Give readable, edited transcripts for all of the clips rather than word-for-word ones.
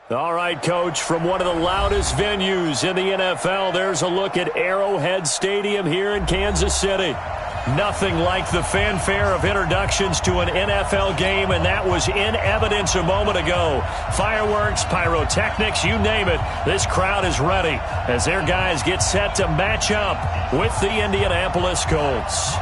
All right, Coach, from one of the loudest venues in the NFL, there's a look at Arrowhead Stadium here in Kansas City. Nothing like the fanfare of introductions to an NFL game, and that was in evidence a moment ago. Fireworks, pyrotechnics, you name it. This crowd is ready as their guys get set to match up with the Indianapolis Colts.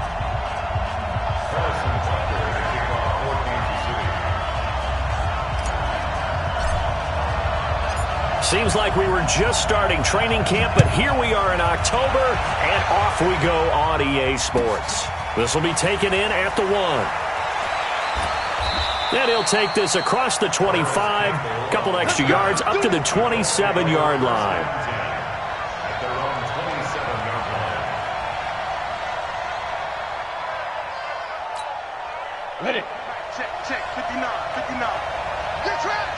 Seems like we were just starting training camp, but here we are in October, and off we go on EA Sports. This will be taken in at the 1. And he'll take this across the 25, a couple extra yards, up to the 27-yard line. Ready. Check, 59. Good track.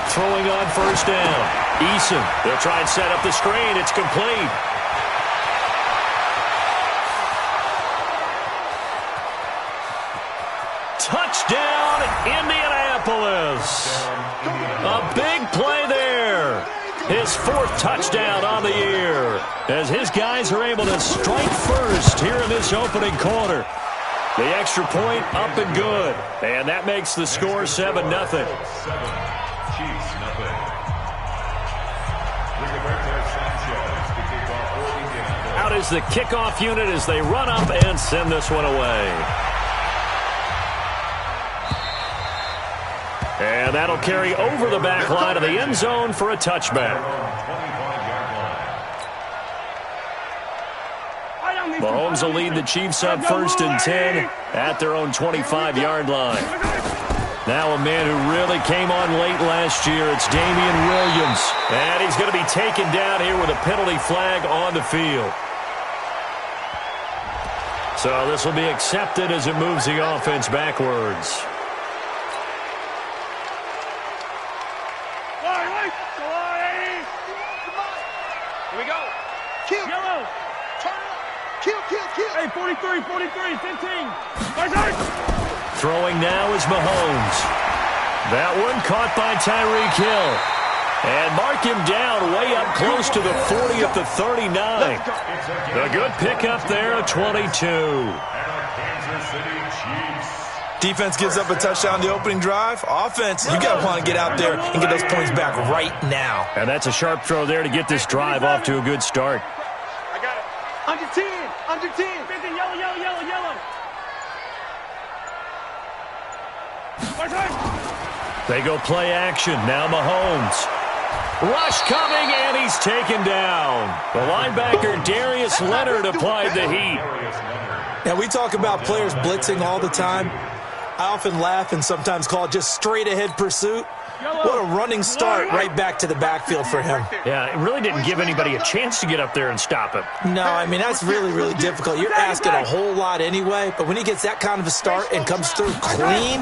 Throwing on first down. Eason, they'll try and set up the screen. It's complete. Touchdown, Indianapolis. A big play there. His 4th touchdown on the year as his guys are able to strike first here in this opening quarter. The extra point up and good. And that makes the score 7-0. Out is the kickoff unit as they run up and send this one away. And that'll carry over the back line of the end zone for a touchback. Mahomes will lead the Chiefs up 1st and 10 at their own 25-yard line. Now a man who really came on late last year, it's Damian Williams. And he's going to be taken down here with a penalty flag on the field. So this will be accepted as it moves the offense backwards. Here we go. Kill. Yellow. Turn it up. Kill. Hey, 43, 15. Throwing now is Mahomes. That one caught by Tyreek Hill. And mark him down way up close to the 40 at the 39. A good pickup there at 22. Defense gives up a touchdown the opening drive. Offense, you got to want to get out there and get those points back right now. And that's a sharp throw there to get this drive off to a good start. I got it. Under 10. 50, yellow. They go play action. Now Mahomes. Rush coming, and he's taken down. The linebacker, Darius Leonard, applied the heat. Now, we talk about players blitzing all the time. I often laugh and sometimes call it just straight-ahead pursuit. What a running start right back to the backfield for him. Yeah, it really didn't give anybody a chance to get up there and stop him. No, I mean, that's really, really difficult. You're asking a whole lot anyway, but when he gets that kind of a start and comes through clean,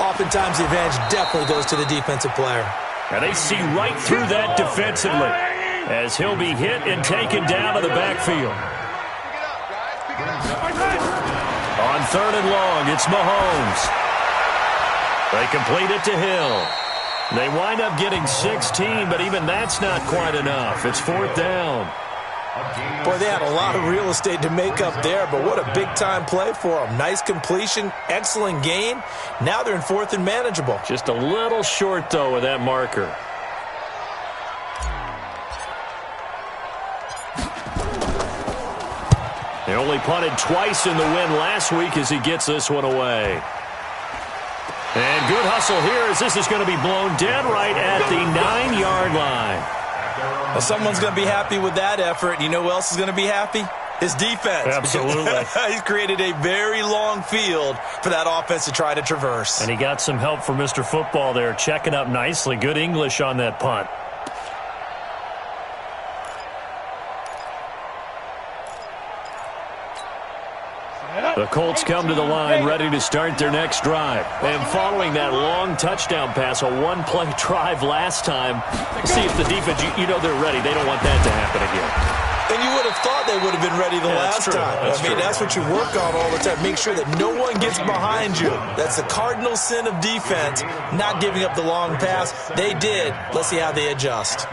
oftentimes the advantage definitely goes to the defensive player. Now they see right through that defensively as he'll be hit and taken down to the backfield. On 3rd and long, it's Mahomes. They complete it to Hill. They wind up getting 16, but even that's not quite enough. It's 4th down. Boy, they had a lot of real estate to make up there, but what a big-time play for them. Nice completion, excellent gain. Now they're in 4th and manageable. Just a little short, though, with that marker. They only punted twice in the win last week as he gets this one away. And good hustle here as this is going to be blown dead right at the 9-yard line. Well, someone's going to be happy with that effort. You know who else is going to be happy? His defense. Absolutely. He's created a very long field for that offense to try to traverse. And he got some help from Mr. Football there, checking up nicely. Good English on that punt. The Colts come to the line ready to start their next drive. And following that long touchdown pass, a one-play drive last time, see if the defense, you know they're ready. They don't want that to happen again. And you would have thought they would have been ready the last time. That's what you work on all the time. Make sure that no one gets behind you. That's the cardinal sin of defense, not giving up the long pass. They did. Let's see how they adjust.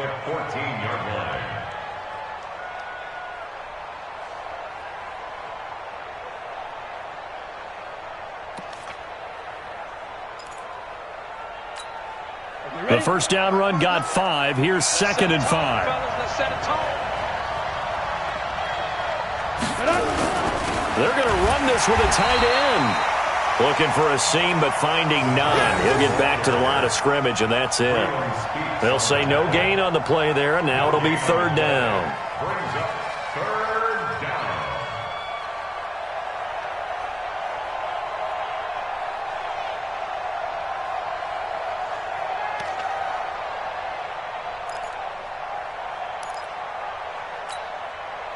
The first down run got 5. Here's 2nd and 5. They're going to run this with a tight end. Looking for a seam, but finding none. He'll get back to the line of scrimmage, and that's it. They'll say no gain on the play there, and now it'll be 3rd down.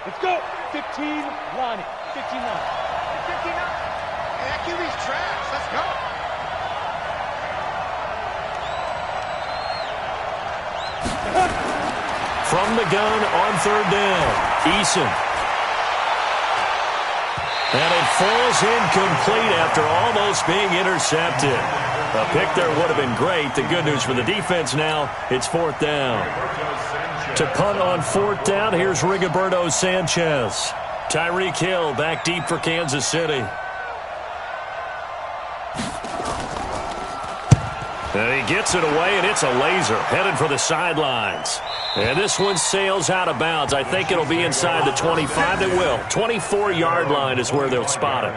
Let's go. 15, Lonnie. 15 now. 15 now. Hey, that QB's trash. Let's go. From the gun on 3rd down. Eason. And it falls incomplete after almost being intercepted. A pick there would have been great. The good news for the defense now, it's 4th down. To punt on 4th down, here's Rigoberto Sanchez. Tyreek Hill back deep for Kansas City. And he gets it away, and it's a laser headed for the sidelines. And this one sails out of bounds. I think it'll be inside the 25. It will. 24-yard line is where they'll spot it.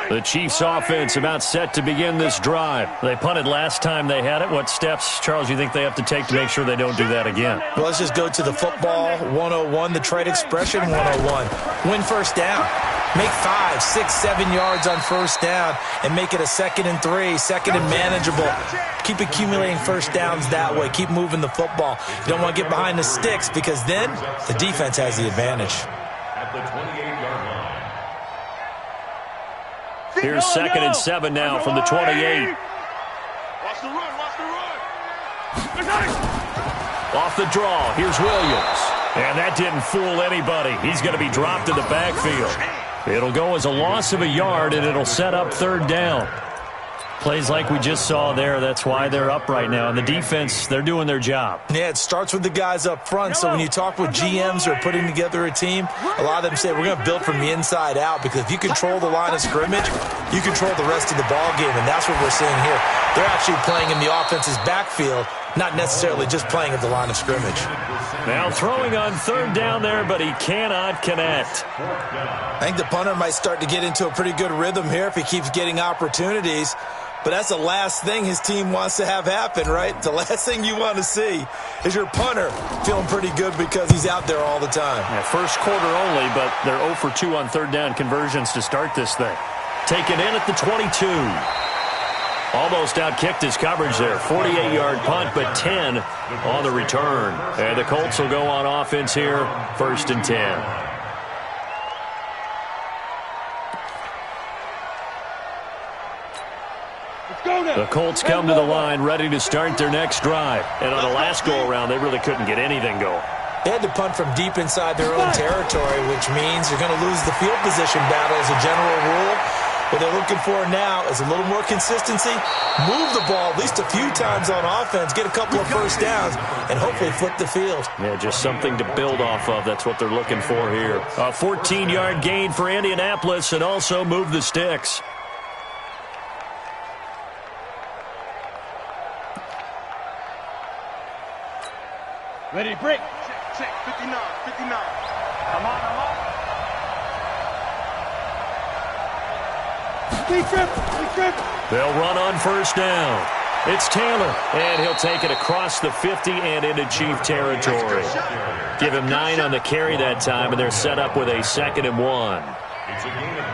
The Chiefs offense about set to begin this drive. They punted last time they had it. What steps, Charles, you think they have to take to make sure they don't do that again? Well, let's just go to the football 101, the trade expression 101. Win first down. Make 5, 6, 7 yards on first down and make it a 2nd and 3, 2nd and manageable. Keep accumulating first downs that way. Keep moving the football. You don't want to get behind the sticks because then the defense has the advantage. At the 28-yard line. Here's 2nd and 7 now from the 28. Watch the run, watch the run. Off the draw, here's Williams. And that didn't fool anybody. He's going to be dropped in the backfield. It'll go as a loss of a yard, and it'll set up 3rd down. Plays like we just saw there. That's why they're up right now. And the defense, they're doing their job. Yeah, it starts with the guys up front. So when you talk with GMs who are putting together a team, a lot of them say we're going to build from the inside out because if you control the line of scrimmage, you control the rest of the ball game. And that's what we're seeing here. They're actually playing in the offense's backfield, not necessarily just playing at the line of scrimmage. Now throwing on 3rd down there, but he cannot connect. I think the punter might start to get into a pretty good rhythm here if he keeps getting opportunities. But that's the last thing his team wants to have happen, right? The last thing you want to see is your punter feeling pretty good because he's out there all the time. Yeah, first quarter only, but they're 0 for 2 on 3rd down conversions to start this thing. Taken in at the 22. Almost outkicked his coverage there. 48-yard punt, but 10 on the return. And the Colts will go on offense here, 1st and 10. The Colts come to the line ready to start their next drive. And on the last go-around, they really couldn't get anything going. They had to punt from deep inside their own territory, which means you're going to lose the field position battle as a general rule. What they're looking for now is a little more consistency, move the ball at least a few times on offense, get a couple of first downs, and hopefully flip the field. Yeah, just something to build off of. That's what they're looking for here. A 14-yard gain for Indianapolis and also move the sticks. Ready to break. Check, 59, 59. I'm on. They'll run on first down. It's Taylor, and he'll take it across the 50 and into Chief territory. Give him 9 on the carry that time, and they're set up with a 2nd and 1. It's a gain of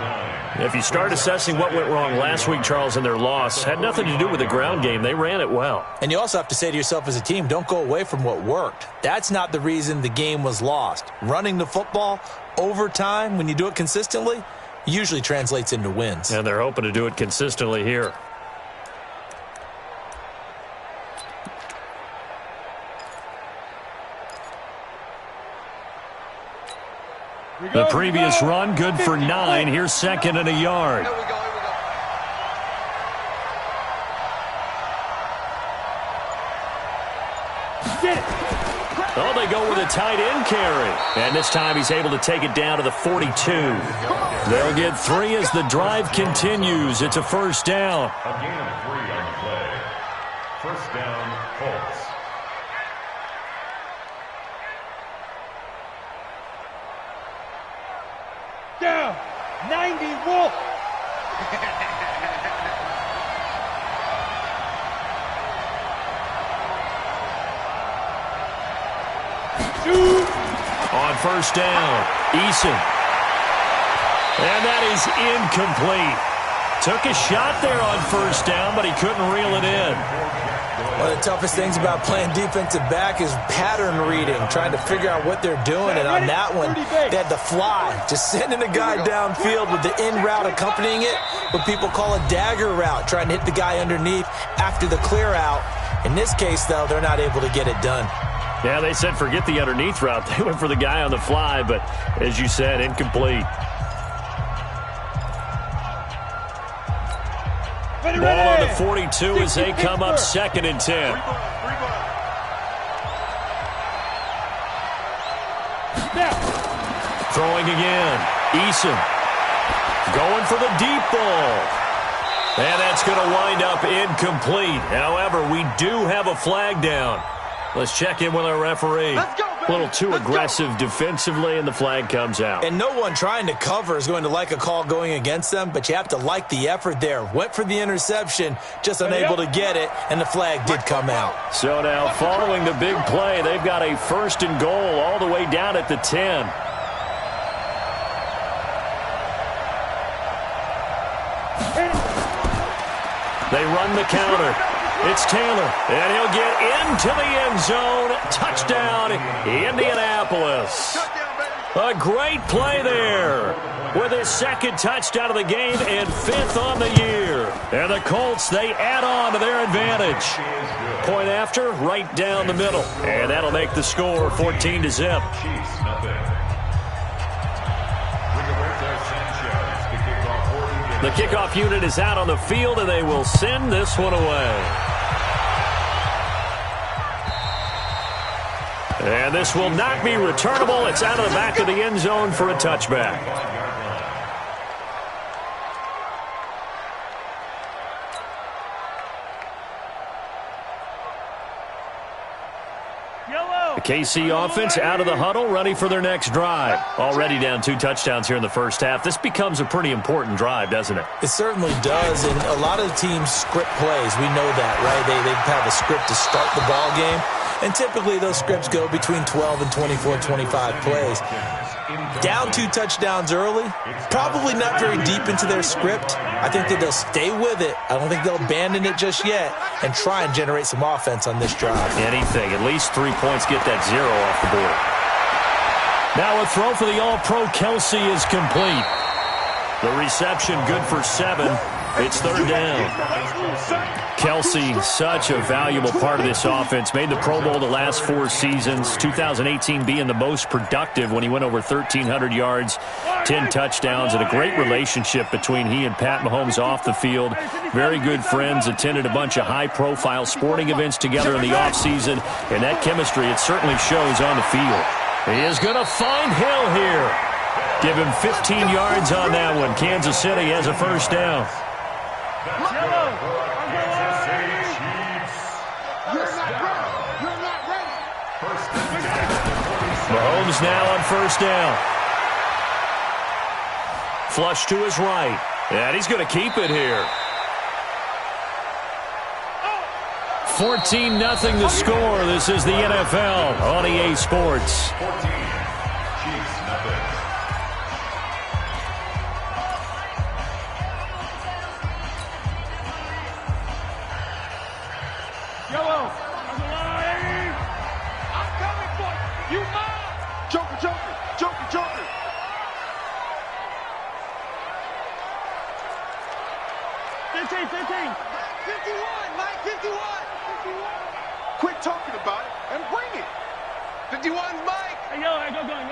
9. If you start assessing what went wrong last week, Charles, in their loss, had nothing to do with the ground game. They ran it well. And you also have to say to yourself as a team, don't go away from what worked. That's not the reason the game was lost. Running the football over time, when you do it consistently, usually translates into wins. And they're hoping to do it consistently here. The previous run, good for 9. Here's second and a yard. Here we go. Oh, they go with a tight end carry. And this time he's able to take it down to the 42. They'll get 3 as the drive continues. It's a first down. A gain of 3 on the play. First down, Colts. Down. 90 Wolf. On first down, Eason. And that is incomplete. Took a shot there on first down, but he couldn't reel it in. One of the toughest things about playing defensive back is pattern reading, trying to figure out what they're doing. And on that one, they had to fly, just sending a guy downfield with the in route accompanying it, what people call a dagger route, trying to hit the guy underneath after the clear out. In this case, though, they're not able to get it done. Yeah, they said forget the underneath route. They went for the guy on the fly, but as you said, incomplete. Ball on the 42 as they come up second and 10. Throwing again. Eason going for the deep ball. And that's going to wind up incomplete. However, we do have a flag down. Let's check in with our referee. A little too aggressive defensively, and the flag comes out. And no one trying to cover is going to like a call going against them, but you have to like the effort there. Went for the interception, just unable to get it, and the flag did come out. So now, following the big play, they've got a first and goal all the way down at the 10. They run the counter. It's Taylor, and he'll get into the end zone. Touchdown, Indianapolis. A great play there with his second touchdown of the game and 5th on the year. And the Colts, they add on to their advantage. Point after, right down the middle. And that'll make the score 14-0. The kickoff unit is out on the field, and they will send this one away. And this will not be returnable. It's out of the back of the end zone for a touchback. The KC offense out of the huddle, ready for their next drive. Already down 2 touchdowns here in the first half. This becomes a pretty important drive, doesn't it? It certainly does, and a lot of teams script plays. We know that, right? They have a script to start the ball game, and typically those scripts go between 12 and 24, 25 plays. Down 2 touchdowns early, probably not very deep into their script. I think that they'll stay with it. I don't think they'll abandon it just yet and try and generate some offense on this drive. Anything, at least 3 points, get that 0 off the board. Now a throw for the All-Pro Kelsey is complete. The reception good for 7. It's 3rd down. Kelsey, such a valuable part of this offense. Made the Pro Bowl the last 4 seasons. 2018 being the most productive when he went over 1,300 yards, 10 touchdowns, and a great relationship between he and Pat Mahomes off the field. Very good friends, attended a bunch of high-profile sporting events together in the offseason, and that chemistry, it certainly shows on the field. He is going to find Hill here. Give him 15 yards on that one. Kansas City has a first down. Mahomes now on first down. Flush to his right. And he's going to keep it here. 14-0 the score. This is the NFL on EA Sports. 14, Chiefs, nothing. Yellow. I'm coming for you. You mine. Joker, Joker, Joker, Joker. 15, 51, Mike, 51. Quit talking about it and bring it. 51's Mike. Hey, yo, go going.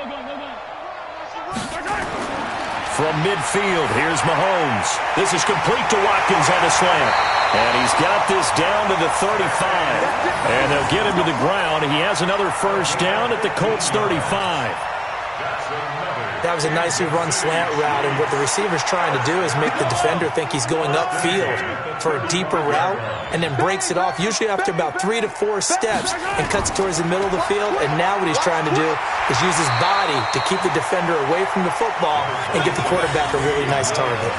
From midfield, here's Mahomes. This is complete to Watkins on the slant. And he's got this down to the 35. And they'll get him to the ground. He has another first down at the Colts 35. That was a nicely run slant route, and what the receiver's trying to do is make the defender think he's going upfield for a deeper route and then breaks it off, usually after about 3 to 4 steps, and cuts towards the middle of the field. And now what he's trying to do is use his body to keep the defender away from the football and get the quarterback a really nice target.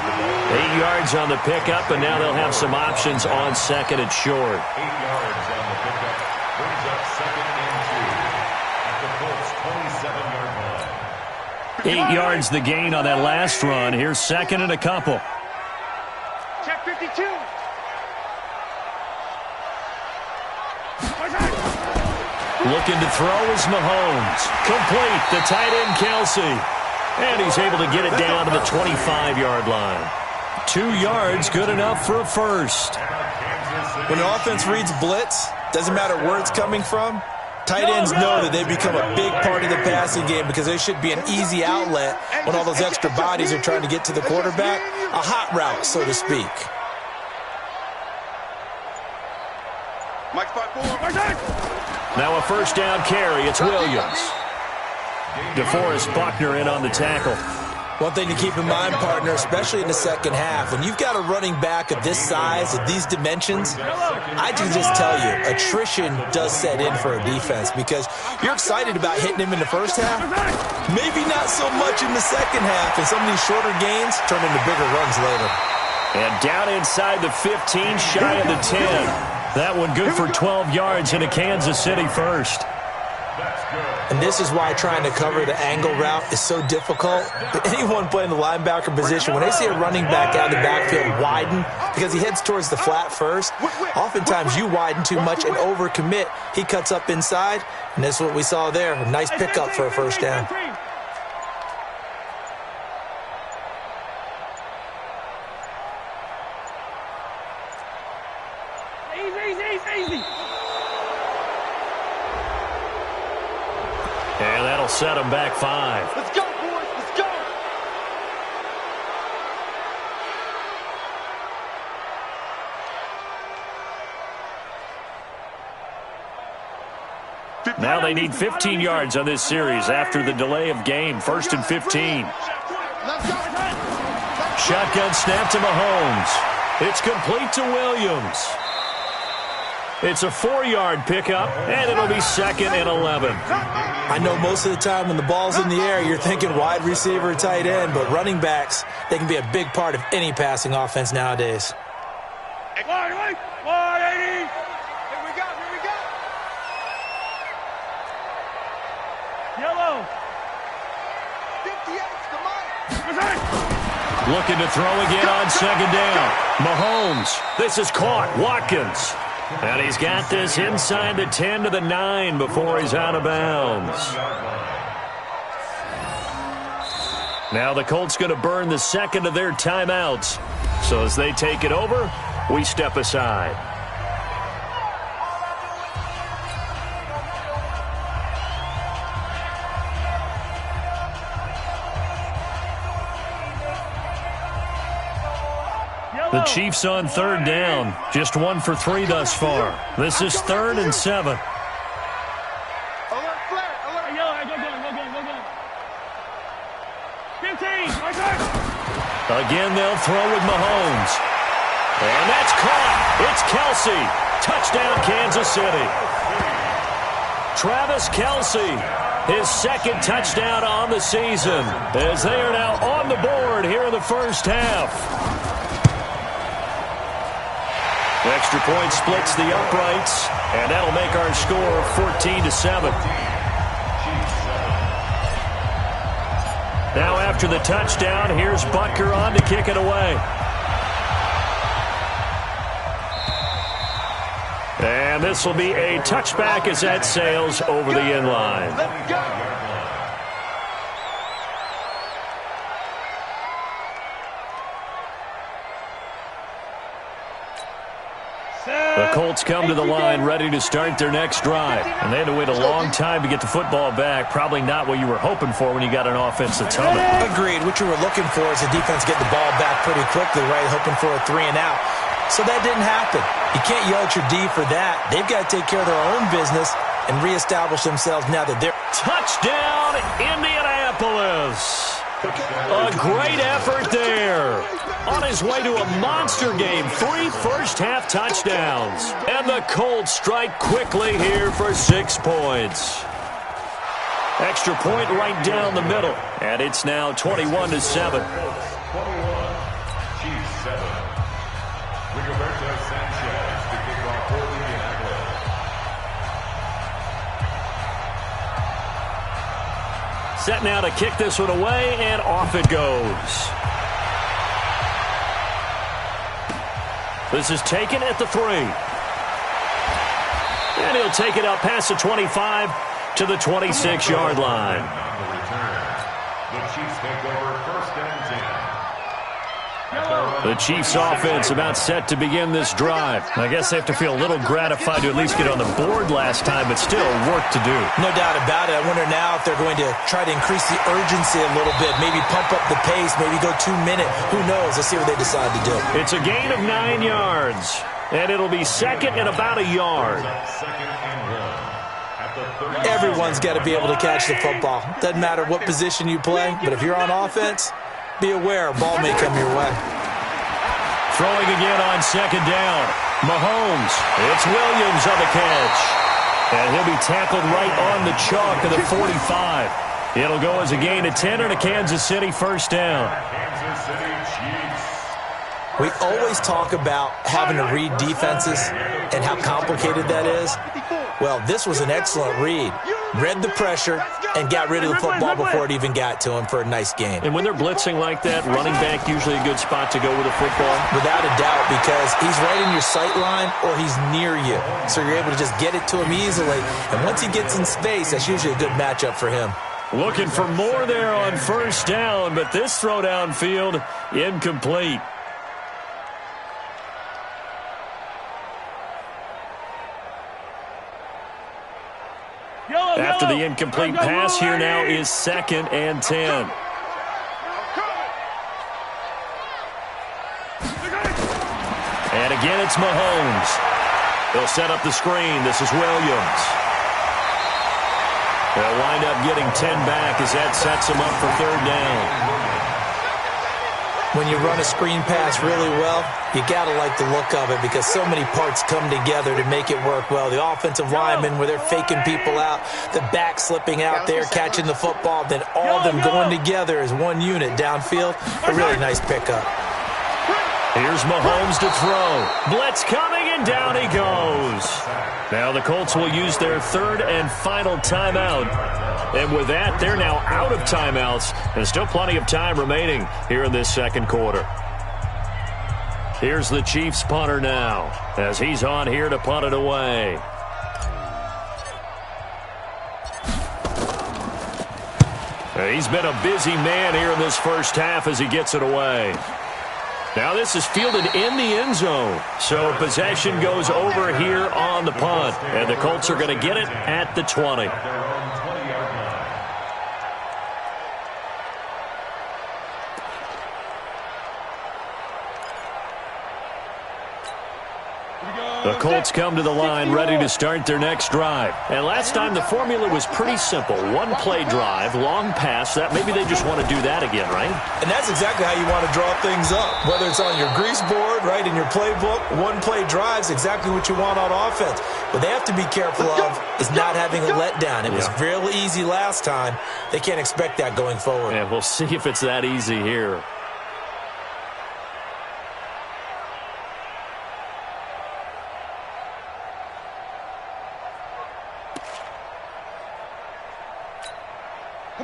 8 yards on the pickup, and now they'll have some options on second and short. 8 yards on the pickup. Brings up second and 2 at the Colts 27-yard line. 8 yards the gain on that last run. Here's second and a couple. Check 52. Looking to throw is Mahomes. Complete, the tight end Kelsey. And he's able to get it down to the 25-yard line. 2 yards, good enough for a first. When the offense reads blitz, doesn't matter where it's coming from, tight ends know that they become a big part of the passing game because they should be an easy outlet when all those extra bodies are trying to get to the quarterback. A hot route, so to speak. Mike 5-4. Now a first down carry. It's Williams. DeForest Buckner in on the tackle. One thing to keep in mind, partner, especially in the second half, when you've got a running back of this size, of these dimensions, I can just tell you, attrition does set in for a defense because you're excited about hitting him in the first half, maybe not so much in the second half, and some of these shorter gains turn into bigger runs later. And down inside the 15, shy of the 10. That one good for 12 yards in a Kansas City first. And this is why trying to cover the angle route is so difficult. Anyone playing the linebacker position, when they see a running back out of the backfield widen because he heads towards the flat first, oftentimes you widen too much and overcommit. He cuts up inside, and that's what we saw there. A nice pickup for a first down. Easy. And that'll set him back 5. Let's go, boys. Let's go. Now they need 15 yards on this series after the delay of game. First and 15. Shotgun snap to Mahomes. It's complete to Williams. It's a 4-yard pickup, and it'll be second and 11. I know most of the time when the ball's in the air, you're thinking wide receiver, tight end, but running backs, they can be a big part of any passing offense nowadays. 180. Here we go. Yellow. 58, come on. Looking to throw again on second down. Mahomes. This is caught. Watkins. And he's got this inside the 10 to the 9 before he's out of bounds. Now the Colts going to burn the second of their timeouts. So as they take it over, we step aside. The Chiefs on third down. Just 1 for 3 thus far. This is 3rd and 7. Alert, flare. Alert. Go. 15. Again, they'll throw with Mahomes. And that's caught. It's Kelsey. Touchdown, Kansas City. Travis Kelsey, his second touchdown on the season, as they are now on the board here in the first half. Extra point splits the uprights, and that'll make our score 14-7. Now after the touchdown, here's Butker on to kick it away. And this will be a touchback as that sails over the end line. Let's go. The Colts come to the line ready to start their next drive. And they had to wait a long time to get the football back. Probably not what you were hoping for when you got an offense that's humming. Agreed. What you were looking for is the defense get the ball back pretty quickly, right? Hoping for a 3-and-out. So that didn't happen. You can't yell at your D for that. They've got to take care of their own business and reestablish themselves now that they're... Touchdown, Indianapolis. A great effort there. On his way to a monster game, 3 first-half touchdowns. And the Colts strike quickly here for 6 points. Extra point right down the middle. And it's now 21-7. 21, Chiefs 7. Rigoberto Sanchez to kick off for Indianapolis. Set now to kick this one away, and off it goes. This is taken at the 3. And he'll take it up past the 25 to the 26-yard line. On the return, the Chiefs take over 1st and 10. The Chiefs offense about set to begin this drive. I guess they have to feel a little gratified to at least get on the board last time, but still work to do. No doubt about it. I wonder now if they're going to try to increase the urgency a little bit, maybe pump up the pace, maybe go 2-minute. Who knows? Let's see what they decide to do. It's a gain of 9 yards, and it'll be second and about a yard. Second and 1. Everyone's got to be able to catch the football. Doesn't matter what position you play, but if you're on offense, be aware a ball may come your way. Throwing again on second down. Mahomes. It's Williams on the catch. And he'll be tackled right on the chalk of the 45. It'll go as a gain of 10 and a Kansas City first down. Kansas City Chiefs. We always talk about having to read defenses and how complicated that is. Well, this was an excellent read. Read the pressure and got rid of the football before it even got to him for a nice game. And when they're blitzing like that, running back usually a good spot to go with a football? Without a doubt, because he's right in your sight line or he's near you. So you're able to just get it to him easily. And once he gets in space, that's usually a good matchup for him. Looking for more there on first down, but this throw downfield incomplete. After the incomplete pass, here now is second and 10. And again, it's Mahomes. They'll set up the screen. This is Williams. They'll wind up getting 10 back as that sets them up for third down. When you run a screen pass really well, you got to like the look of it because so many parts come together to make it work well. The offensive linemen, where they're faking people out, the back slipping out there, catching the football, then all of them going together as one unit downfield. A really nice pickup. Here's Mahomes to throw. Blitz coming, and down he goes. Now the Colts will use their third and final timeout. And with that, they're now out of timeouts. And still plenty of time remaining here in this second quarter. Here's the Chiefs punter now, as he's on here to punt it away. He's been a busy man here in this first half as he gets it away. Now this is fielded in the end zone. So possession goes over here on the punt. And the Colts are going to get it at the 20. The Colts come to the line ready to start their next drive. And last time the formula was pretty simple. One play drive, long pass. That maybe they just want to do that again, right? And that's exactly how you want to draw things up. Whether it's on your grease board, right, in your playbook, one play drive's exactly what you want on offense. What they have to be careful of is not having a letdown. It was real easy last time. They can't expect that going forward. And we'll see if it's that easy here.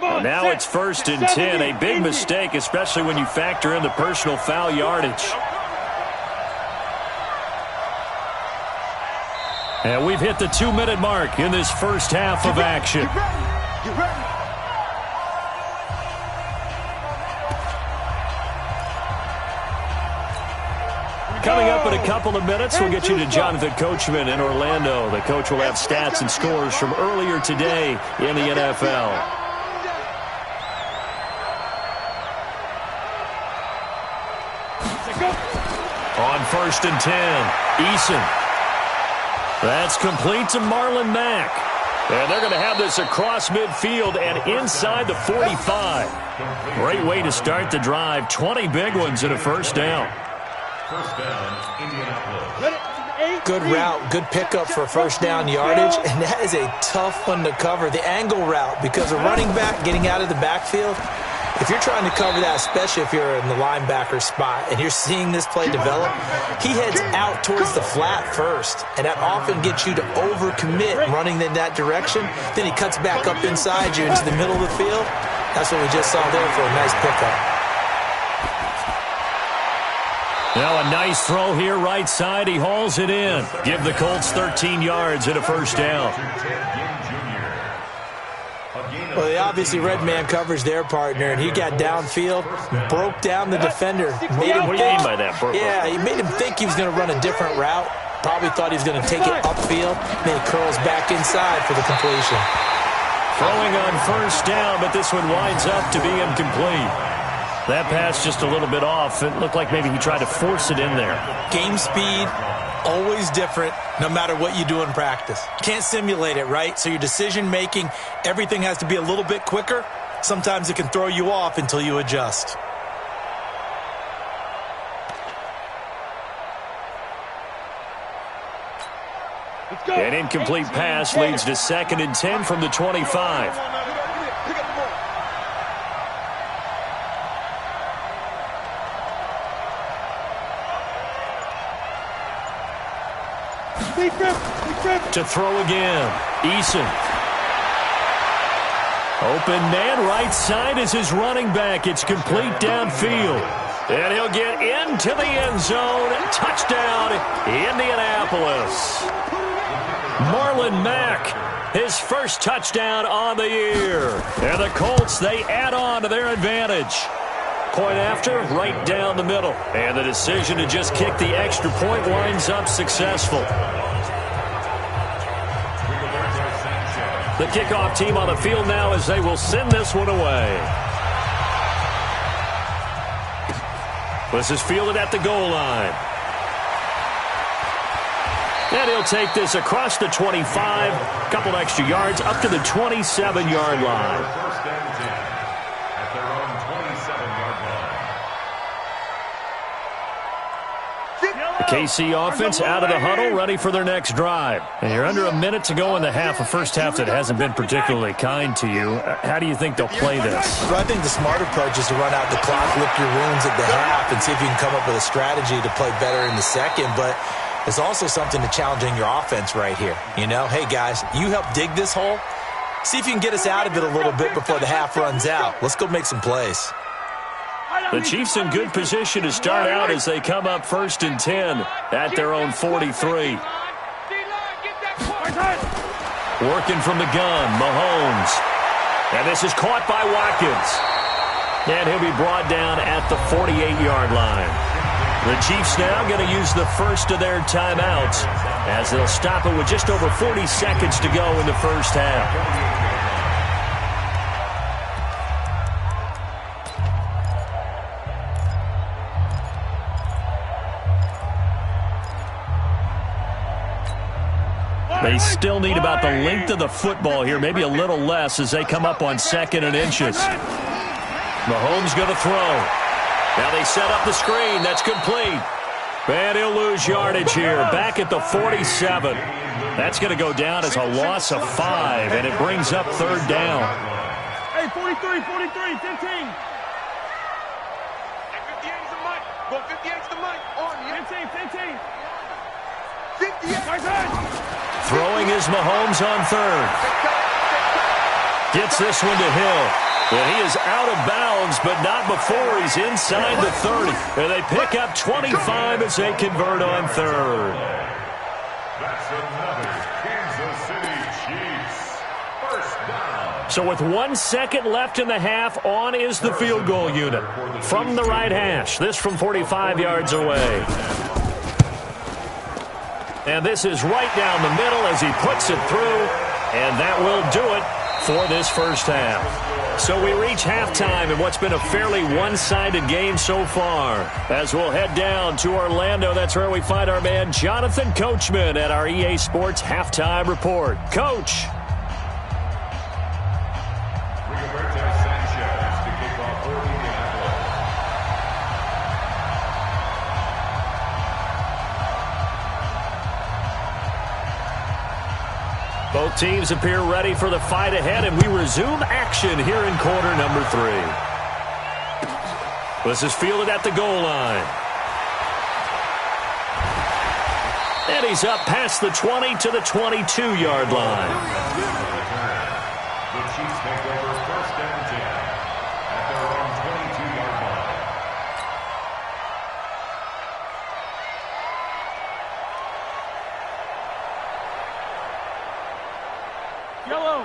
Now it's first and 10, a big mistake, especially when you factor in the personal foul yardage. And we've hit the 2-minute mark in this first half of action. Coming up in a couple of minutes, we'll get you to Jonathan Coachman in Orlando. The coach will have stats and scores from earlier today in the NFL. On 1st and 10, Eason. That's complete to Marlon Mack. And they're going to have this across midfield and inside the 45. Great way to start the drive. 20 big ones and a first down. First down, Indianapolis. Good route, good pickup for first down yardage, and that is a tough one to cover. The angle route, because a running back getting out of the backfield, if you're trying to cover that, especially if you're in the linebacker spot and you're seeing this play develop, he heads out towards the flat first, and that often gets you to overcommit running in that direction. Then he cuts back up inside you into the middle of the field. That's what we just saw there for a nice pickup. Now a nice throw here right side. He hauls it in. Give the Colts 13 yards and a first down. Well, they obviously red man coverage their partner, and he got downfield, broke down the defender. Made him what do you mean by that, Burpo? Yeah, he made him think he was going to run a different route. Probably thought he was going to take it upfield. Then he curls back inside for the completion. Throwing on first down, but this one winds up to be incomplete. That pass just a little bit off. It looked like maybe he tried to force it in there. Game speed, always different, no matter what you do in practice. Can't simulate it, right? So your decision-making, everything has to be a little bit quicker. Sometimes it can throw you off until you adjust. An incomplete pass leads to 2nd and 10 from the 25. To throw again. Eason. Open man right side is his running back. It's complete downfield. And he'll get into the end zone. Touchdown, Indianapolis. Marlon Mack, his first touchdown on the year. And the Colts, they add on to their advantage. Point after, right down the middle. And the decision to just kick the extra point winds up successful. The kickoff team on the field now as they will send this one away. This is fielded at the goal line. And he'll take this across the 25, a couple extra yards up to the 27-yard line. First and 10 at their own 27-yard line. The KC offense out of the huddle, ready for their next drive. And you're under a minute to go in the half, a first half that hasn't been particularly kind to you. How do you think they'll play this? Well, I think the smart approach is to run out the clock, lick your wounds at the half, and see if you can come up with a strategy to play better in the second. But there's also something to challenging your offense right here. You know, hey, guys, you help dig this hole. See if you can get us out of it a little bit before the half runs out. Let's go make some plays. The Chiefs in good position to start out as they come up 1st and 10 at their own 43. Working from the gun, Mahomes. And this is caught by Watkins. And he'll be brought down at the 48-yard line. The Chiefs now going to use the first of their timeouts as they'll stop it with just over 40 seconds to go in the first half. They still need about the length of the football here, maybe a little less as they come up on 2nd and inches. Mahomes going to throw. Now they set up the screen. That's complete. And he'll lose yardage here. Back at the 47. That's going to go down as a loss of 5, and it brings up 3rd down. Hey, 43, 43, 15. 58 is the mic. Go 58 is the mic. On you. 15, 15. 58. Throwing is Mahomes on 3rd. Gets this one to Hill. And he is out of bounds, but not before he's inside the 30. And they pick up 25 as they convert on 3rd. That's another Kansas City Chiefs first down. So with 1 second left in the half, on is the field goal unit. From the right hash, this from 45 yards away. And this is right down the middle as he puts it through. And that will do it for this first half. So we reach halftime in what's been a fairly one-sided game so far. As we'll head down to Orlando, that's where we find our man Jonathan Coachman at our EA Sports Halftime Report. Coach. Both teams appear ready for the fight ahead, and we resume action here in quarter number 3. This is fielded at the goal line. And he's up past the 20 to the 22-yard line. The Chiefs take over first and 10 at their own 22-yard line.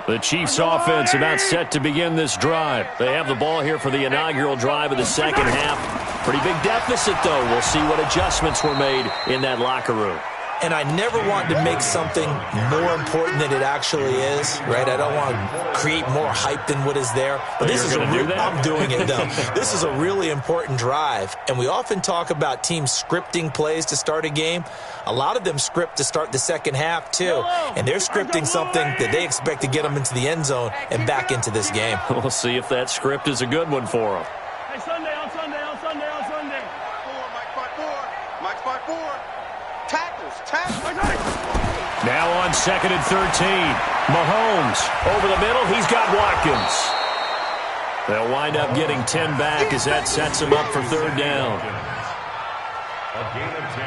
The Chiefs offense about set to begin this drive. They have the ball here for the inaugural drive of the second half. Pretty big deficit, though. We'll see what adjustments were made in that locker room. And I never want to make something more important than it actually is, right? I don't want to create more hype than what is there. But this is I'm doing it, though. This is a really important drive. And we often talk about teams scripting plays to start a game. A lot of them script to start the second half, too. And they're scripting something that they expect to get them into the end zone and back into this game. We'll see if that script is a good one for them. Hey, Sunday. Mike's by four. Tackles. Now on 2nd and 13. Mahomes over the middle. He's got Watkins. They'll wind up getting 10 back as that sets him up for third down. A gain of 10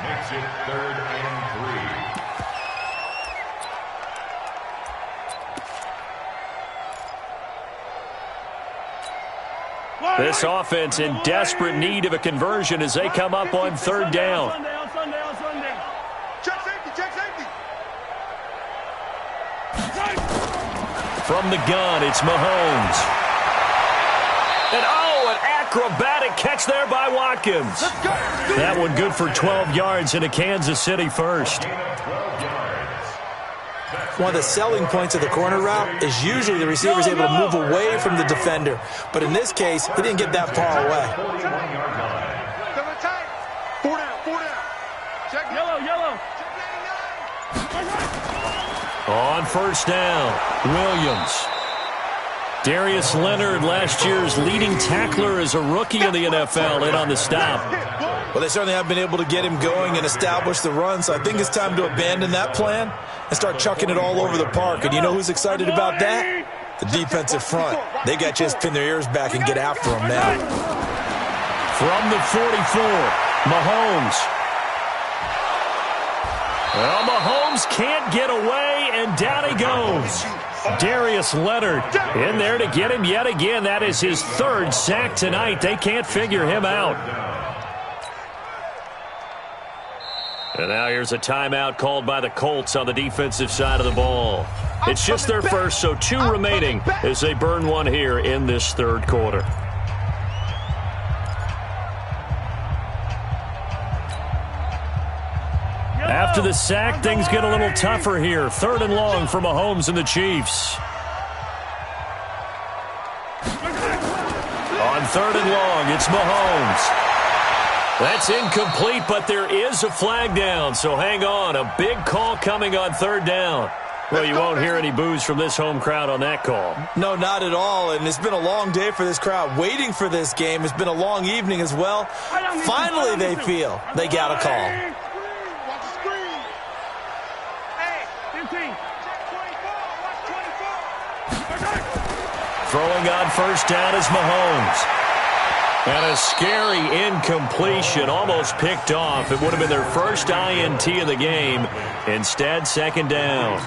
makes it 3rd and 3. This offense in desperate need of a conversion as they come up on third down. Sunday. Check safety. From the gun, it's Mahomes. And an acrobatic catch there by Watkins. That one good for 12 yards into Kansas City first. One of the selling points of the corner route is usually the receiver is able to move away from the defender. But in this case, he didn't get that far away. Four down. Check yellow. On first down, Williams. Darius Leonard, last year's leading tackler as a rookie in the NFL, in on the stop. Well, they certainly have been able to get him going and establish the run, so I think it's time to abandon that plan and start chucking it all over the park. And you know who's excited about that? The defensive front. They got to just pin their ears back and get after him now. From the 44, Mahomes. Well, Mahomes can't get away, and down he goes. Darius Leonard in there to get him yet again. That is his 3rd sack tonight. They can't figure him out. And now here's a timeout called by the Colts on the defensive side of the ball. It's just their first, so 2 remaining as they burn one here in this 3rd quarter. After the sack, things get a little tougher here. 3rd and long for Mahomes and the Chiefs. On 3rd and long, it's Mahomes. That's incomplete, but there is a flag down, so hang on. A big call coming on 3rd down. Well, you won't hear any boos from this home crowd on that call. No, not at all, and it's been a long day for this crowd waiting for this game. It's been a long evening as well. Finally, they feel they got a call. Throwing on first down is Mahomes. And a scary incompletion, almost picked off. It would have been their first INT of the game. Instead, 2nd down.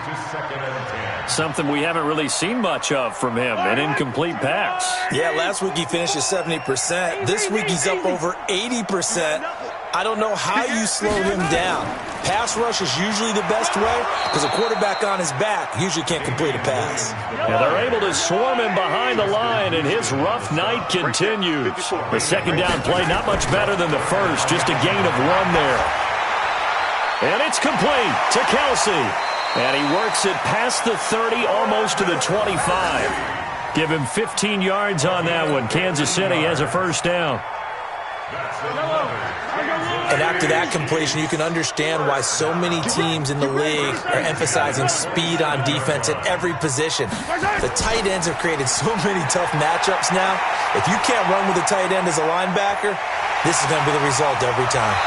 Something we haven't really seen much of from him, an incomplete pass. Yeah, last week he finished at 70%. This week he's up over 80%. I don't know how you slow him down. Pass rush is usually the best way because a quarterback on his back usually can't complete a pass. And they're able to swarm him behind the line, and his rough night continues. The 2nd down play not much better than the first, just a gain of 1 there. And it's complete to Kelsey. And he works it past the 30, almost to the 25. Give him 15 yards on that one. Kansas City has a first down. And after that completion, you can understand why so many teams in the league are emphasizing speed on defense at every position. The tight ends have created so many tough matchups now. If you can't run with a tight end as a linebacker, this is going to be the result every time.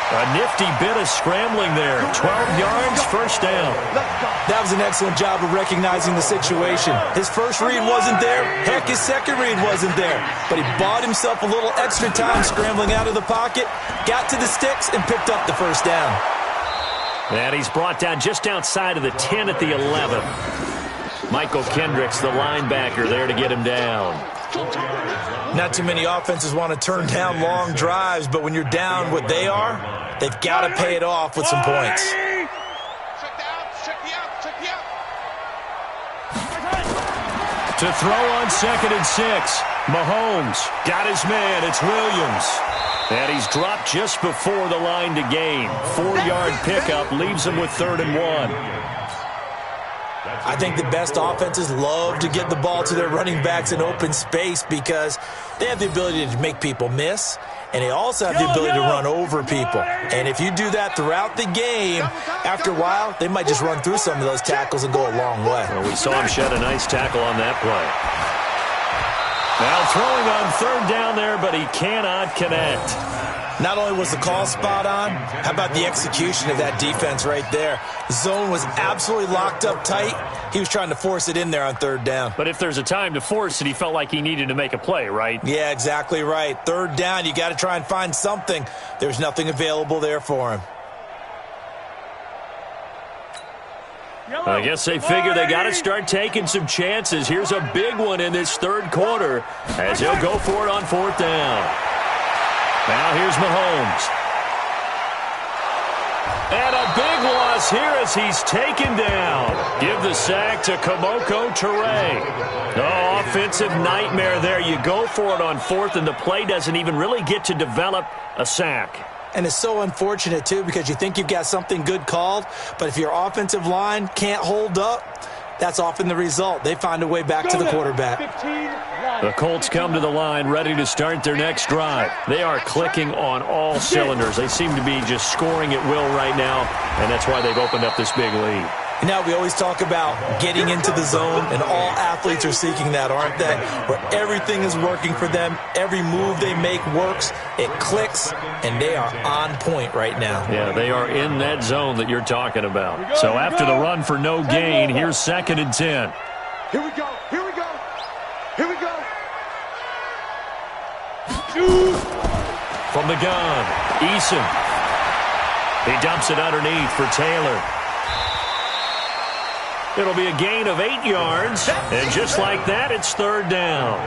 A nifty bit of scrambling there. 12 yards, first down. That was an excellent job of recognizing the situation. His first read wasn't there. Heck, his second read wasn't there. But he bought himself a little extra time scrambling out of the pocket, got to the sticks, and picked up the first down. And he's brought down just outside of the 10 at the 11. Michael Kendricks, the linebacker, there to get him down. Not too many offenses want to turn down long drives, but when you're down what they are, they've got to pay it off with some points. To throw on 2nd and 6. Mahomes got his man. It's Williams. And he's dropped just before the line to gain. 4-yard pickup leaves him with 3rd and 1. I think the best offenses love to get the ball to their running backs in open space because they have the ability to make people miss, and they also have the ability to run over people. And if you do that throughout the game, after a while, they might just run through some of those tackles and go a long way. Well, we saw him shed a nice tackle on that play. Now throwing on 3rd down there, but he cannot connect. Not only was the call spot on, how about the execution of that defense right there? The zone was absolutely locked up tight. He was trying to force it in there on 3rd down. But if there's a time to force it, he felt like he needed to make a play, right? Yeah, exactly right. 3rd down, you got to try and find something. There's nothing available there for him. I guess they figure they got to start taking some chances. Here's a big one in this 3rd quarter as he'll go for it on 4th down. Now here's Mahomes. And a big loss here as he's taken down. Give the sack to Kamoko Toure. Oh, offensive nightmare there. You go for it on 4th, and the play doesn't even really get to develop a sack. And it's so unfortunate, too, because you think you've got something good called, but if your offensive line can't hold up, that's often the result. They find a way back to the quarterback. The Colts come to the line ready to start their next drive. They are clicking on all cylinders. They seem to be just scoring at will right now, and that's why they've opened up this big lead. Now, we always talk about getting into the zone, and all athletes are seeking that, aren't they? Where everything is working for them, every move they make works, it clicks, and they are on point right now. Yeah, they are in that zone that you're talking about. So after the run for no gain, here's 2nd and 10. Here we go, here we go, here we go. From the gun, Eason. He dumps it underneath for Taylor. It'll be a gain of 8 yards, and just like that, it's 3rd down.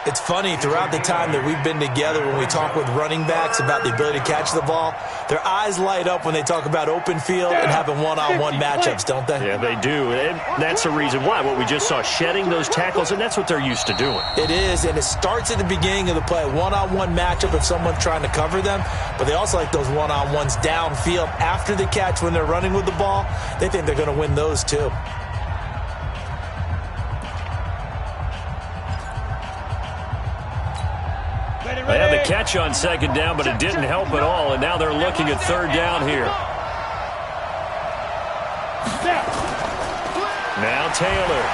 It's funny, throughout the time that we've been together, when we talk with running backs about the ability to catch the ball, their eyes light up when they talk about open field and having one-on-one matchups, don't they? Yeah, they do, and that's the reason why. What we just saw, shedding those tackles, and that's what they're used to doing. It is, and it starts at the beginning of the play, one-on-one matchup if someone's trying to cover them, but they also like those one-on-ones downfield after the catch when they're running with the ball. They think they're going to win those too. They had the catch on 2nd down, but it didn't help at all, and now they're looking at 3rd down here. Now Taylor.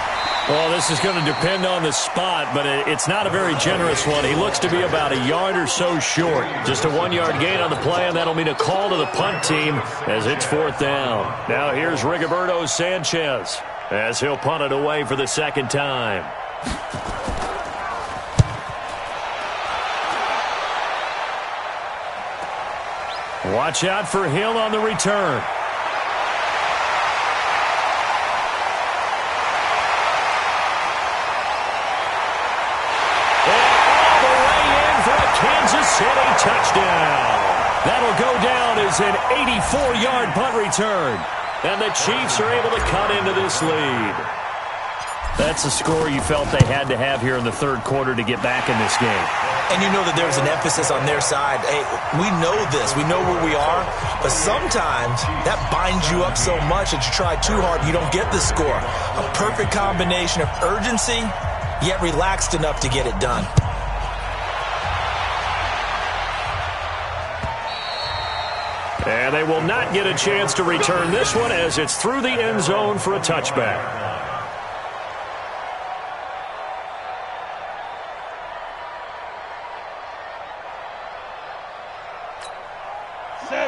Well, this is going to depend on the spot, but it's not a very generous one. He looks to be about a yard or so short. Just a 1-yard gain on the play, and that'll mean a call to the punt team as it's 4th down. Now here's Rigoberto Sanchez as he'll punt it away for the 2nd time. Watch out for Hill on the return. And all the way in for a Kansas City touchdown. That'll go down as an 84-yard punt return. And the Chiefs are able to cut into this lead. That's a score you felt they had to have here in the third quarter to get back in this game. And you know that there's an emphasis on their side. Hey, we know this. We know where we are. But sometimes that binds you up so much that you try too hard and you don't get the score. A perfect combination of urgency, yet relaxed enough to get it done. And they will not get a chance to return this one as it's through the end zone for a touchback.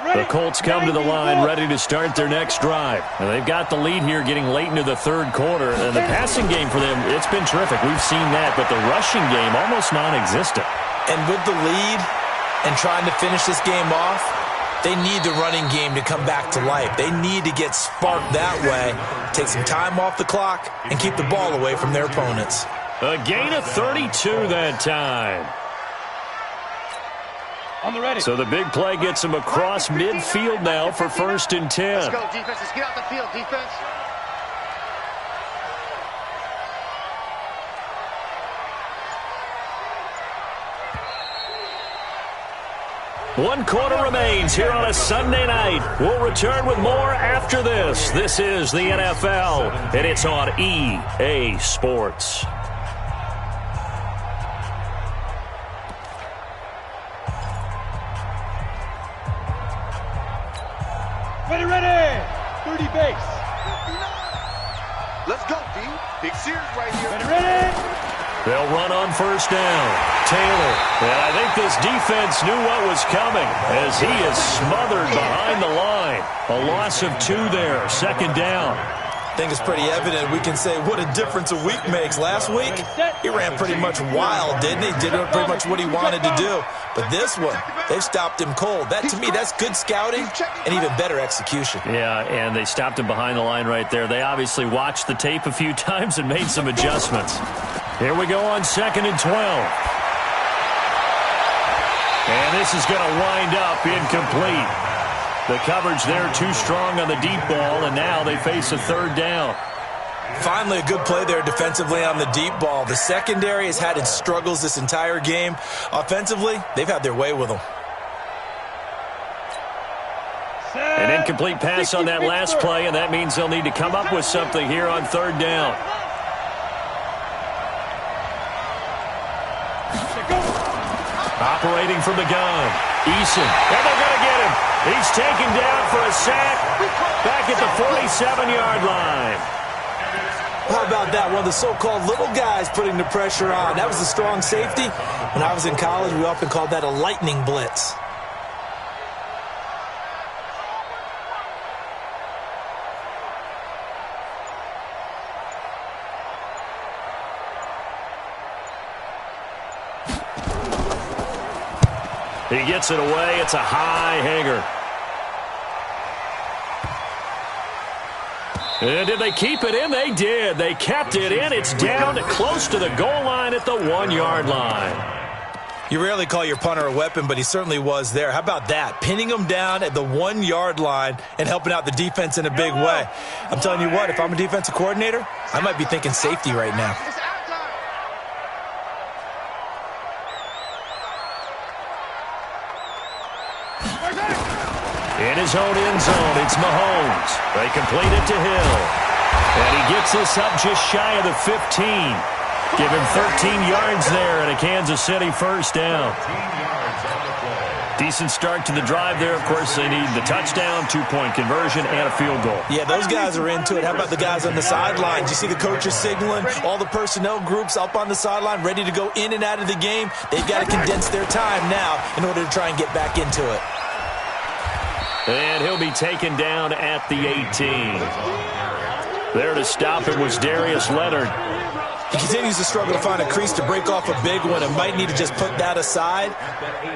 The Colts come to the line ready to start their next drive. And they've got the lead here getting late into the third quarter. And the passing game for them, it's been terrific. We've seen that. But the rushing game, almost non-existent. And with the lead and trying to finish this game off, they need the running game to come back to life. They need to get sparked that way, take some time off the clock, and keep the ball away from their opponents. A gain of 32 that time. On the ready. So the big play gets them across midfield now for 1st and 10. Let's go, defense. Let's get out the field, defense. One quarter remains here on a Sunday night. We'll return with more after this. This is the NFL, and it's on EA Sports. Ready. 30 base. Let's go, D. Big Sears right here. Ready. They'll run on 1st down. Taylor. And I think this defense knew what was coming as he is smothered behind the line. A loss of 2 there. 2nd down. I think it's pretty evident. We can say what a difference a week makes. Last week, he ran pretty much wild, didn't he? Did pretty much what he wanted to do. But this one, they've stopped him cold. That, to me, that's good scouting and even better execution. Yeah, and they stopped him behind the line right there. They obviously watched the tape a few times and made some adjustments. Here we go on 2nd and 12. And this is going to wind up incomplete. The coverage there too strong on the deep ball, and now they face a 3rd down. Finally, a good play there defensively on the deep ball. The secondary has had its struggles this entire game. Offensively, they've had their way with them. An incomplete pass on that last play, and that means they'll need to come up with something here on 3rd down. Operating from the gun. Eason. And they're going to get him. He's taken down for a sack back at the 47-yard line. How about that? One of the so-called little guys putting the pressure on. That was a strong safety. When I was in college, we often called that a lightning blitz. He gets it away. It's a high hanger. And did they keep it in? They did. They kept it in. It's down close to the goal line at the 1-yard line. You rarely call your punter a weapon, but he certainly was there. How about that? Pinning him down at the 1-yard line and helping out the defense in a big way. I'm telling you what, if I'm a defensive coordinator, I might be thinking safety right now. In his own end zone, it's Mahomes. They complete it to Hill. And he gets this up just shy of the 15. Give him 13 yards there and a Kansas City 1st down. Decent start to the drive there. Of course, they need the touchdown, 2-point conversion, and a field goal. Yeah, those guys are into it. How about the guys on the sidelines? You see the coaches signaling, all the personnel groups up on the sideline ready to go in and out of the game. They've got to condense their time now in order to try and get back into it. And he'll be taken down at the 18. There to stop it was Darius Leonard. He continues to struggle to find a crease to break off a big one and might need to just put that aside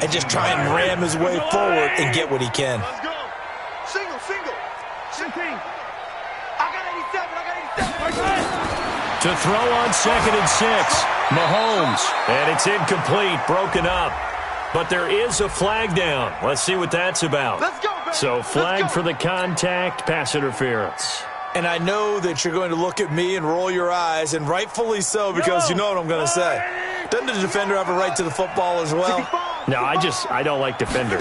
and just try and ram his way forward and get what he can. Let's go. Single. 16. I got 87. To throw on 2nd and 6. Mahomes. And it's incomplete, broken up. But there is a flag down. Let's see what that's about. Let's go, baby. So flag for the contact, pass interference. And I know that you're going to look at me and roll your eyes, and rightfully so, because you know what I'm going to say. Doesn't the defender have a right to the football as well? No, I don't like defenders.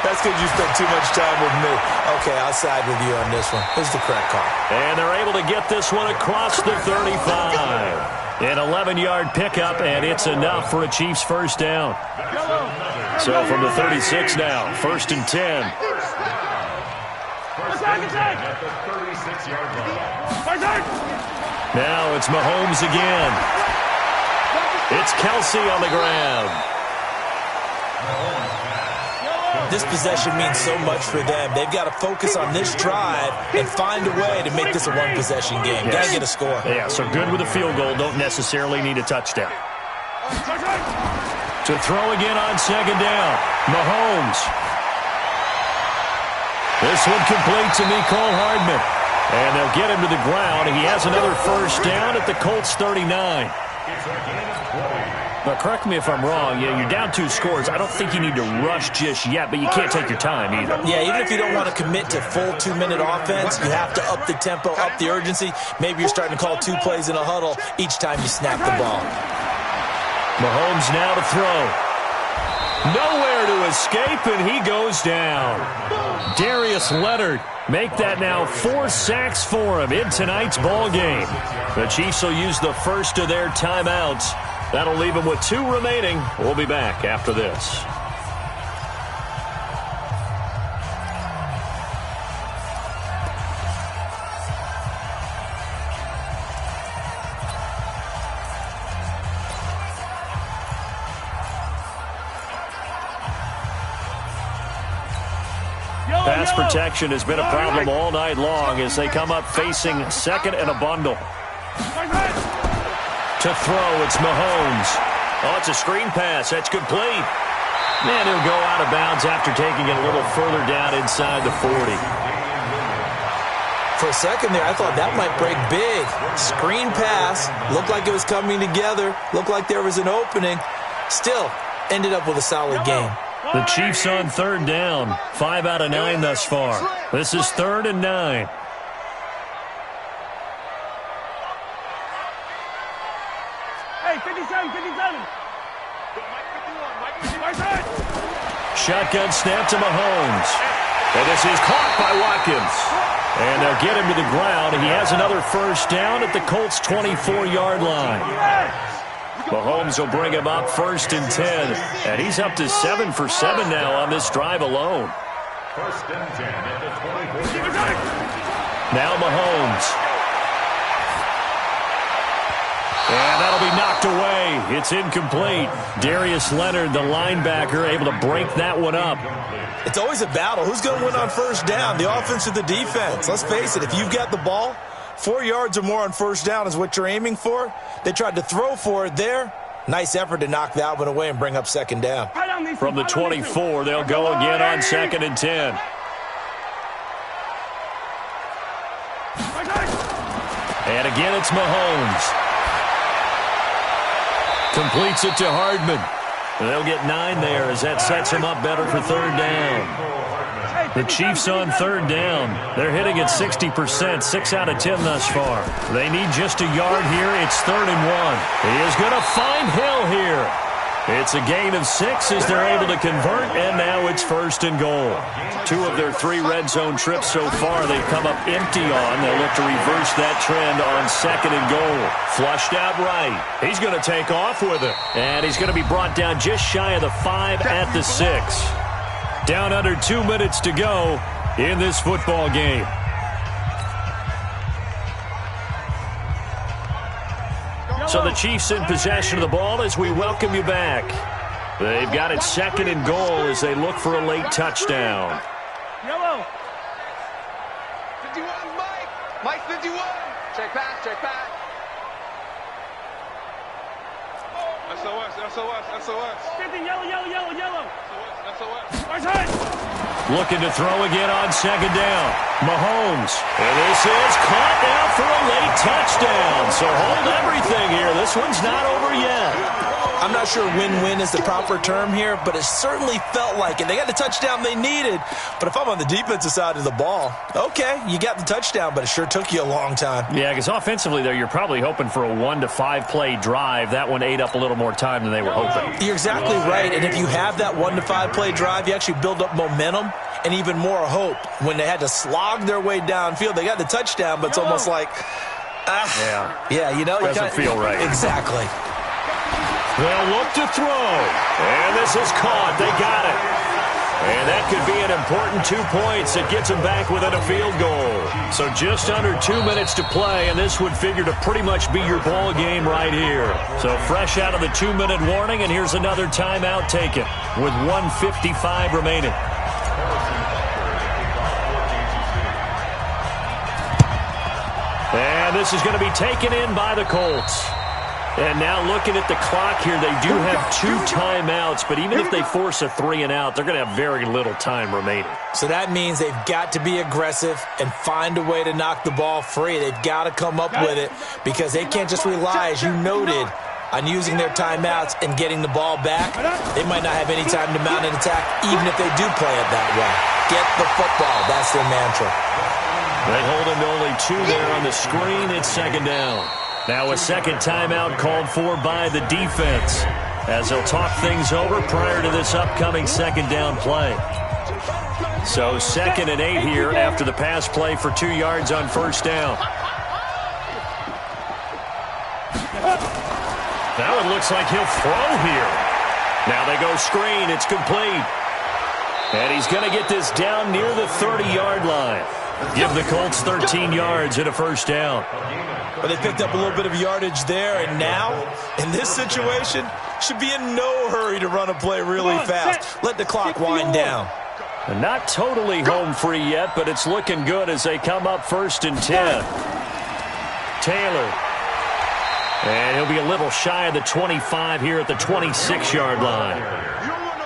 That's because you spent too much time with me. Okay, I'll side with you on this one. Here's the correct call. And they're able to get this one across the 35. An 11-yard pickup, and it's enough for a Chiefs first down. So from the 36 now, 1st and 10. At the 36-yard line. Now it's Mahomes again. It's Kelsey on the ground. This possession means so much for them. They've got to focus on this drive and find a way to make this a one-possession game. Got to get a score. Yeah, so good with a field goal. Don't necessarily need a touchdown. To throw again on 2nd down. Mahomes. This one complete to Mecole Hardman. And they'll get him to the ground. He has another first down at the Colts 39. But correct me if I'm wrong. Yeah, you're down 2 scores. I don't think you need to rush just yet, but you can't take your time either. Yeah, even if you don't want to commit to full 2-minute offense, you have to up the tempo, up the urgency. Maybe you're starting to call 2 plays in a huddle each time you snap the ball. Mahomes now to throw. Nowhere to escape, and he goes down. Darius Leonard make that now 4 sacks for him in tonight's ball game. The Chiefs will use the first of their timeouts. That'll leave them with 2 remaining. We'll be back after this. Pass protection has been a problem all night long as they come up facing 2nd and a bundle. To throw, it's Mahomes. Oh, it's a screen pass. That's complete. And he'll go out of bounds after taking it a little further down inside the 40. For a second there, I thought that might break big. Screen pass. Looked like it was coming together. Looked like there was an opening. Still, ended up with a solid game. The Chiefs on 3rd down. 5 out of 9 thus far. This is 3rd and 9. Hey, 57, 57. Shotgun snap to Mahomes. And this is caught by Watkins. And they'll get him to the ground. He has another first down at the Colts' 24-yard line. Mahomes will bring him up 1st and 10. And he's up to 7 for 7 now on this drive alone. 1st and 10 at the 24-yard line. Now Mahomes. And that'll be knocked away. It's incomplete. Darius Leonard, the linebacker, able to break that one up. It's always a battle. Who's going to win on 1st down, the offense or the defense? Let's face it, if you've got the ball, 4 yards or more on 1st down is what you're aiming for. They tried to throw for it there. Nice effort to knock that one away and bring up 2nd down. From the 24, they'll go again on 2nd and 10. And again, it's Mahomes. Completes it to Hardman. They'll get 9 there as that sets him up better for 3rd down. The Chiefs on 3rd down. They're hitting at 60%, 6 out of 10 thus far. They need just a yard here. It's 3rd and 1. He is going to find Hill here. It's a gain of 6 as they're able to convert, and now it's 1st and goal. 2 of their 3 red zone trips so far they've come up empty on. They'll look to reverse that trend on 2nd and goal. Flushed out right. He's going to take off with it. And he's going to be brought down just shy of the 5 at the 6. Down under 2 minutes to go in this football game. So the Chiefs in possession of the ball as we welcome you back. They've got it 2nd and goal as they look for a late touchdown. Yellow. 51, Mike. Mike 51. Check back, check back. SOS. 50, yellow. SOS. Looking to throw again on 2nd down. Mahomes. And this is caught now for a late touchdown. So hold everything here. This one's not over yet. I'm not sure win-win is the proper term here, but it certainly felt like it. They got the touchdown they needed, but if I'm on the defensive side of the ball, okay, you got the touchdown, but it sure took you a long time. Yeah, because offensively there, you're probably hoping for a 1 to 5 play drive. That one ate up a little more time than they were hoping. You're exactly right, and if you have that 1 to 5 play drive, you actually build up momentum and even more hope. When they had to slog their way downfield, they got the touchdown, but it's almost like, yeah, you know, doesn't feel right. Exactly. They'll look to throw, and this is caught. They got it. And that could be an important 2 points. It gets them back within a field goal. So just under 2 minutes to play, and this would figure to pretty much be your ball game right here. So fresh out of the 2-minute warning, and here's another timeout taken with 1:55 remaining. And this is going to be taken in by the Colts. And now looking at the clock here, they do have 2 timeouts, but even if they force a 3 and out, they're going to have very little time remaining. So that means they've got to be aggressive and find a way to knock the ball free. They've got to come up with it because they can't just rely, as you noted, on using their timeouts and getting the ball back. They might not have any time to mount an attack, even if they do play it that way. Get the football. That's their mantra. They hold him to only 2 there on the screen. It's second down. Now a second timeout called for by the defense as they'll talk things over prior to this upcoming second down play. So 2nd and 8 here after the pass play for 2 yards on first down. Now it looks like he'll throw here. Now they go screen. It's complete. And he's going to get this down near the 30-yard line. Give the Colts 13 yards and a first down. But they picked up a little bit of yardage there, and now, in this situation, should be in no hurry to run a play really fast. Let the clock wind down. And not totally home free yet, but it's looking good as they come up 1st and 10. Taylor. And he'll be a little shy of the 25 here at the 26-yard line.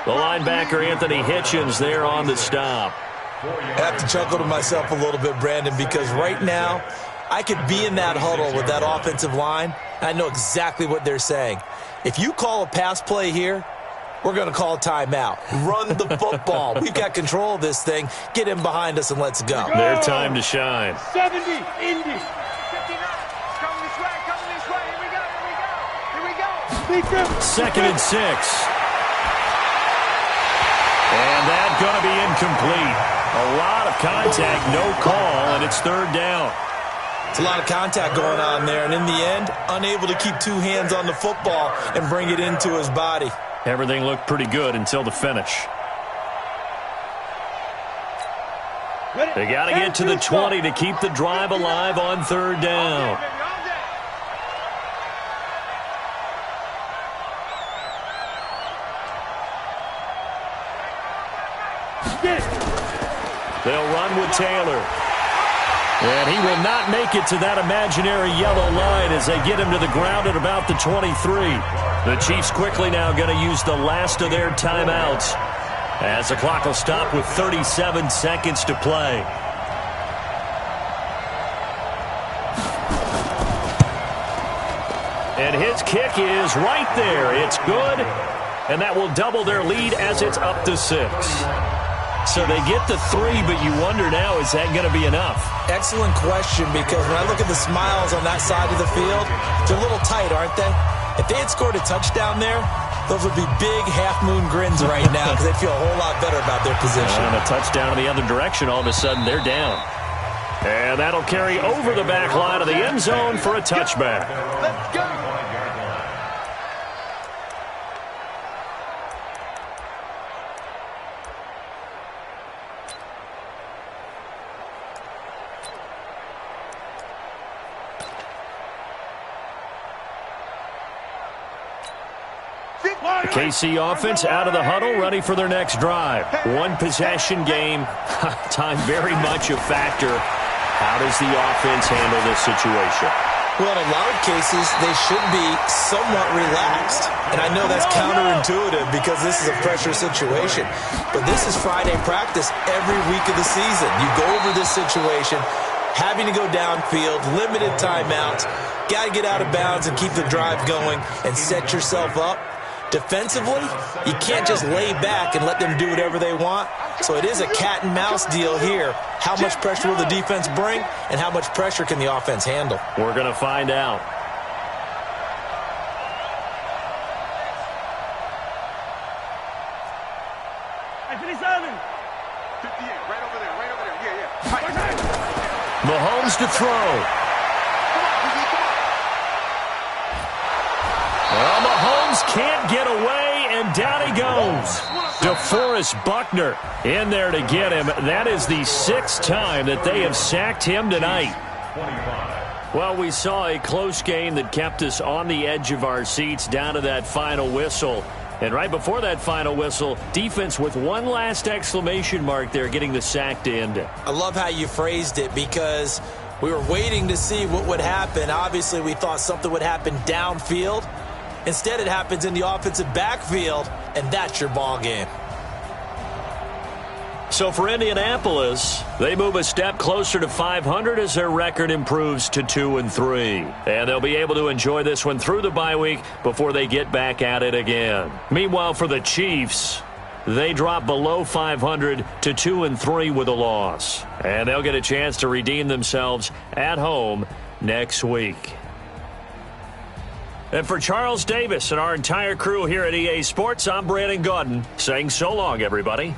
The linebacker, Anthony Hitchens, there on the stop. I have to chuckle to myself a little bit, Brandon, because right now, I could be in that huddle with that offensive line. I know exactly what they're saying. If you call a pass play here, we're going to call a timeout. Run the football. We've got control of this thing. Get in behind us and let's go. Their time to shine. 70, Indy. 59. Coming this way, coming this way. Here we go, here we go. Here we go. 2nd and 6. And that's going to be incomplete. A lot of contact, no call, and it's 3rd down. It's a lot of contact going on there, and in the end, unable to keep 2 hands on the football and bring it into his body. Everything looked pretty good until the finish. They got to get to the 20 to keep the drive alive on 3rd down. They'll run with Taylor. And he will not make it to that imaginary yellow line as they get him to the ground at about the 23. The Chiefs quickly now going to use the last of their timeouts as the clock will stop with 37 seconds to play. And his kick is right there. It's good. And that will double their lead as it's up to 6. So they get the 3, but you wonder now, is that going to be enough? Excellent question, because when I look at the smiles on that side of the field, they're a little tight, aren't they? If they had scored a touchdown there, those would be big half-moon grins right now because they'd feel a whole lot better about their position. And a touchdown in the other direction, all of a sudden they're down. And that'll carry over the back line of the end zone for a touchback. Let's go. The KC offense out of the huddle, ready for their next drive. One possession game. Time very much a factor. How does the offense handle this situation? Well, in a lot of cases, they should be somewhat relaxed. And I know that's counterintuitive because this is a pressure situation. But this is Friday practice every week of the season. You go over this situation, having to go downfield, limited timeouts, got to get out of bounds and keep the drive going and set yourself up Defensively, you can't just lay back and let them do whatever they want. So it is a cat and mouse deal here. How much pressure will the defense bring, and how much pressure can the offense handle? We're going to find out. Mahomes to throw. Well, Mahomes can't get away, and down he goes. DeForest Buckner in there to get him. That is the 6th time that they have sacked him tonight. Well, we saw a close game that kept us on the edge of our seats down to that final whistle. And right before that final whistle, defense with one last exclamation mark there, getting the sack to end it. I love how you phrased it, because we were waiting to see what would happen. Obviously, we thought something would happen downfield. Instead, it happens in the offensive backfield, and that's your ball game. So for Indianapolis, they move a step closer to 500 as their record improves to 2-3. And they'll be able to enjoy this one through the bye week before they get back at it again. Meanwhile, for the Chiefs, they drop below 500 to 2-3 with a loss. And they'll get a chance to redeem themselves at home next week. And for Charles Davis and our entire crew here at EA Sports, I'm Brandon Gaudin saying so long, everybody.